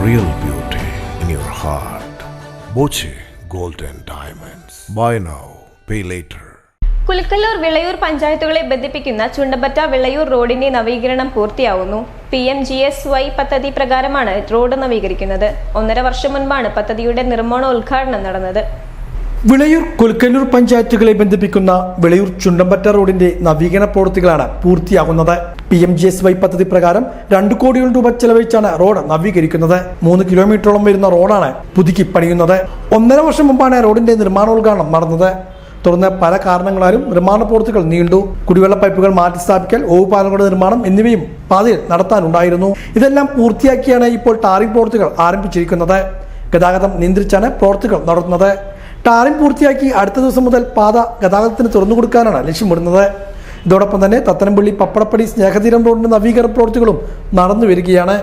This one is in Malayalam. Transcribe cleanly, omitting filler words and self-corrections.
real beauty in your heart. Boche Golden Diamonds. Buy now, pay later. Kulikkallur Vilayur പഞ്ചായത്തുകളെ ബന്ധിപ്പിക്കുന്ന ചുണ്ടമ്പറ്റ വിളയൂർ റോഡിന്റെ നവീകരണം പൂർത്തിയാവുന്നു. PMGSY പദ്ധതി പ്രകാരമാണ് റോഡ് നവീകരിക്കുന്നത്. 1.5 വർഷം മുൻപാണ് പദ്ധതിയുടെ നിർമ്മാണോദ്ഘാടനം നടന്നത്. വിളയൂർ കുലിക്കല്ലൂർ പഞ്ചായത്തുകളെ ബന്ധിപ്പിക്കുന്ന വിളയൂർ ചുണ്ടമ്പറ്റ റോഡിന്റെ നവീകരണ പ്രവൃത്തികളാണ് പൂർത്തിയാകുന്നത്. PMGSY പദ്ധതി പ്രകാരം 2 കോടിയോളം രൂപ ചെലവഴിച്ചാണ് റോഡ് നവീകരിക്കുന്നത്. 3 കിലോമീറ്ററോളം വരുന്ന റോഡാണ് പുതുക്കി പണിയുന്നത്. 1.5 വർഷം മുമ്പാണ് റോഡിന്റെ നിർമ്മാണോദ്ഘാടനം നടന്നത്. തുടർന്ന് പല കാരണങ്ങളാലും നിർമ്മാണ പ്രവൃത്തികൾ നീണ്ടു. കുടിവെള്ള പൈപ്പുകൾ മാറ്റി സ്ഥാപിക്കൽ, ഓവുപാലങ്ങളുടെ നിർമ്മാണം എന്നിവയും പാതയിൽ നടത്താനുണ്ടായിരുന്നു. ഇതെല്ലാം പൂർത്തിയാക്കിയാണ് ഇപ്പോൾ ടാറിംഗ് പ്രവൃത്തികൾ ആരംഭിച്ചിരിക്കുന്നത്. ഗതാഗതം നിയന്ത്രിച്ചാണ് പ്രവൃത്തികൾ നടത്തുന്നത്. ടാറിംഗ് പൂർത്തിയാക്കി അടുത്ത ദിവസം മുതൽ പാത ഗതാഗതത്തിന് തുറന്നു കൊടുക്കാനാണ് ലക്ഷ്യമിടുന്നത്. ഇതോടൊപ്പം തന്നെ തത്തനംപള്ളി പപ്പടപ്പടി സ്നേഹതീരം റോഡിന്റെ നവീകരണ പ്രവൃത്തികളും നടന്നു വരികയാണ്.